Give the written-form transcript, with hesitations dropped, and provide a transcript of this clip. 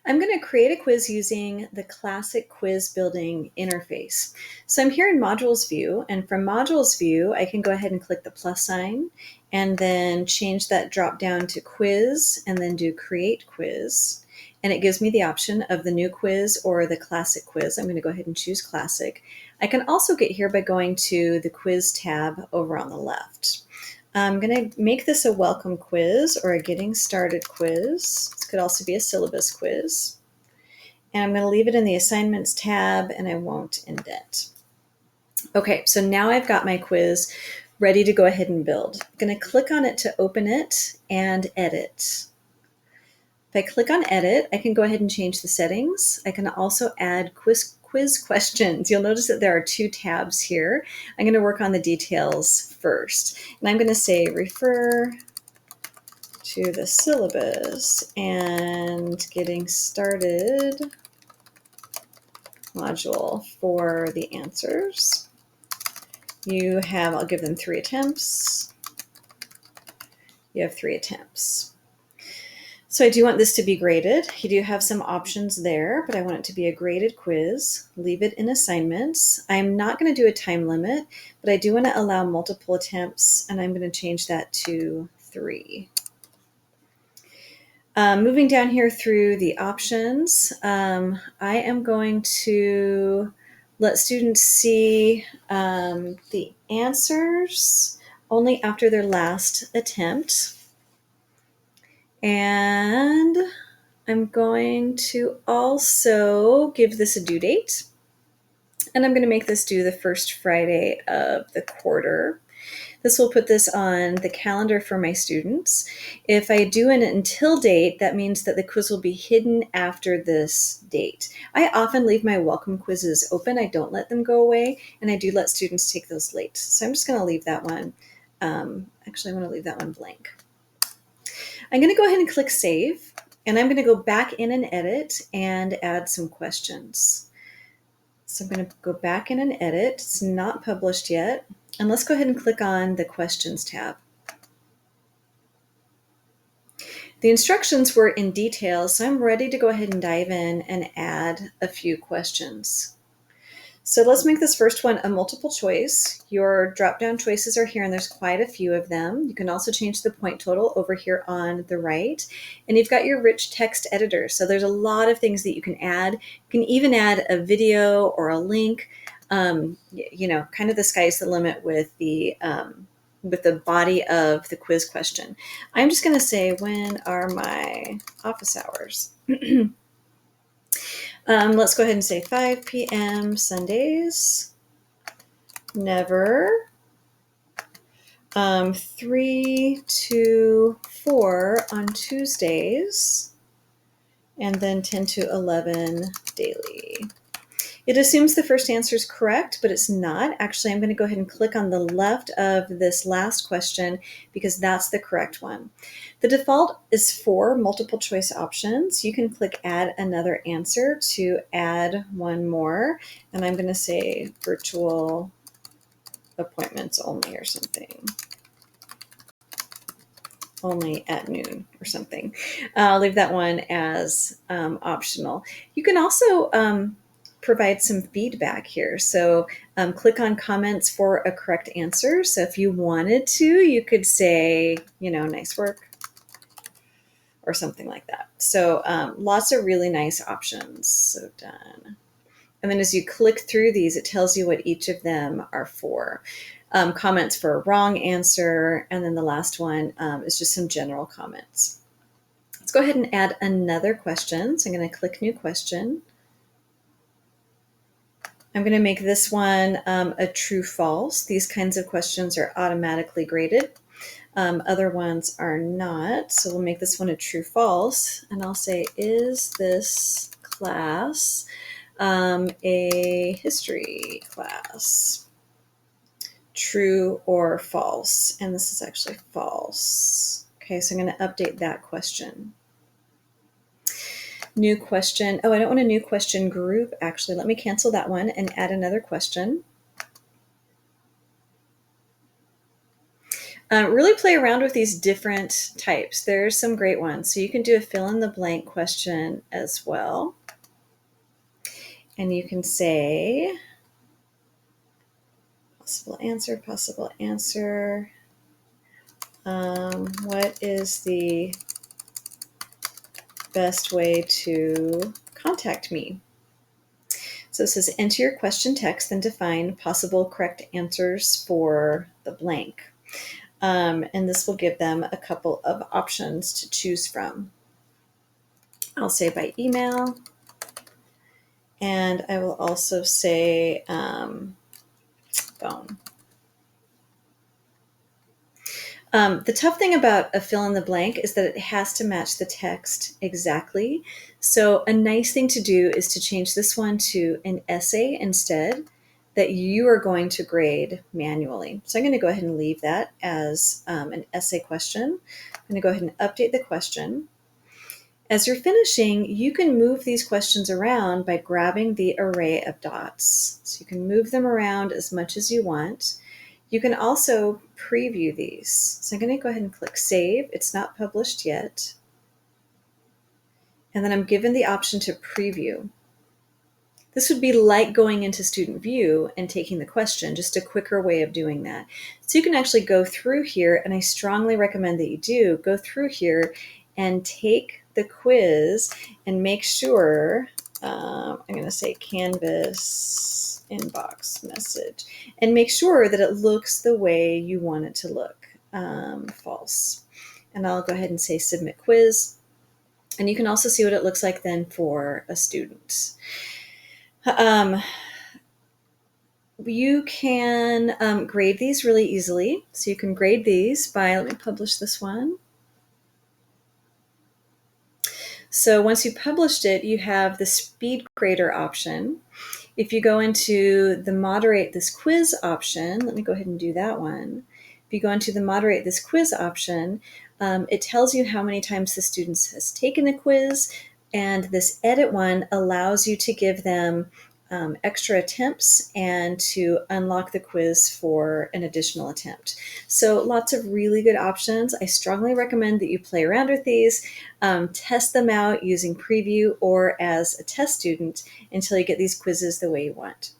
I'm going to create a quiz using the classic quiz building interface. So I'm here in modules view, and from modules view, I can go ahead and click the plus sign and then change that drop down to quiz and then do create quiz. And it gives me the option of the new quiz or the classic quiz. I'm going to go ahead and choose classic. I can also get here by going to the quiz tab over on the left. I'm going to make this a welcome quiz or a getting started quiz. This could also be a syllabus quiz. And I'm going to leave it in the assignments tab and I won't indent. Okay, so now I've got my quiz ready to go ahead and build. I'm going to click on it to open it and edit. If I click on edit, I can go ahead and change the settings. I can also add quiz questions. You'll notice that there are two tabs here. I'm going to work on the details first. And I'm going to say refer to the syllabus and getting started module for the answers. You have, I'll give them 3 attempts. You have 3 attempts. So I do want this to be graded. You do have some options there, but I want it to be a graded quiz. Leave it in assignments. I'm not going to do a time limit, but I do want to allow multiple attempts, and I'm going to change that to 3. Moving down here through the options, I am going to let students see the answers only after their last attempt. And I'm going to also give this a due date. And I'm going to make this due the first Friday of the quarter. This will put this on the calendar for my students. If I do an until date, that means that the quiz will be hidden after this date. I often leave my welcome quizzes open. I don't let them go away, and I do let students take those late. So I'm just going to leave that one. Actually, I want to leave that one blank. I'm going to go ahead and click save, and I'm going to go back in and edit and add some questions. So I'm going to go back in and edit. It's not published yet. And let's go ahead and click on the questions tab. The instructions were in detail, so I'm ready to go ahead and dive in and add a few questions. So let's make this first one a multiple choice. Your drop-down choices are here, and there's quite a few of them. You can also change the point total over here on the right. And you've got your rich text editor. So there's a lot of things that you can add. You can even add a video or a link. You know, kind of the sky's the limit with the body of the quiz question. I'm just going to say, when are my office hours? Let's go ahead and say 5 p.m. Sundays. Never. 3 to 4 on Tuesdays. And then 10 to 11 daily. It assumes the first answer is correct, but it's not. Actually, I'm going to go ahead and click on the left of this last question because that's the correct one. The default is 4 multiple choice options. You can click add another answer to add one more. And I'm going to say virtual appointments only or something. Only at noon or something. I'll leave that one as optional. You can also provide some feedback here. So click on comments for a correct answer. So if you wanted to, you could say, you know, nice work or something like that. So lots of really nice options. So done. And then as you click through these, it tells you what each of them are for. Comments for a wrong answer. And then the last one is just some general comments. Let's go ahead and add another question. So I'm going to click new question. I'm going to make this one a true false. These kinds of questions are automatically graded. Other ones are not. So we'll make this one a true false. And I'll say, is this class a history class? True or false? And this is actually false. Okay, so I'm going to update that question. New question. Oh, I don't want a new question group. Actually, let me cancel that one and add another question. Really play around with these different types. There's some great ones. So you can do a fill in the blank question as well. And you can say possible answer, possible answer. What is the best way to contact me? So it says enter your question text and define possible correct answers for the blank. And this will give them a couple of options to choose from. I'll say by email, and I will also say phone. The tough thing about a fill in the blank is that it has to match the text exactly. So a nice thing to do is to change this one to an essay instead that you are going to grade manually. So I'm going to go ahead and leave that as an essay question. I'm going to go ahead and update the question. As you're finishing, you can move these questions around by grabbing the array of dots. So you can move them around as much as you want. You can also preview these. So I'm going to go ahead and click Save. It's not published yet. And then I'm given the option to preview. This would be like going into Student View and taking the question, just a quicker way of doing that. So you can actually go through here, and I strongly recommend that you do go through here and take the quiz and make sure, I'm going to say Canvas inbox message, and make sure that it looks the way you want it to look, false. And I'll go ahead and say submit quiz. And you can also see what it looks like then for a student. You can grade these really easily. So you can grade these by, let me publish this one. So once you published it, you have the speed grader option. If you go into the moderate this quiz option, let me go ahead and do that one. If you go into the moderate this quiz option, it tells you how many times the student has taken the quiz, and this edit one allows you to give them extra attempts and to unlock the quiz for an additional attempt. So lots of really good options. I strongly recommend that you play around with these, test them out using Preview or as a test student until you get these quizzes the way you want.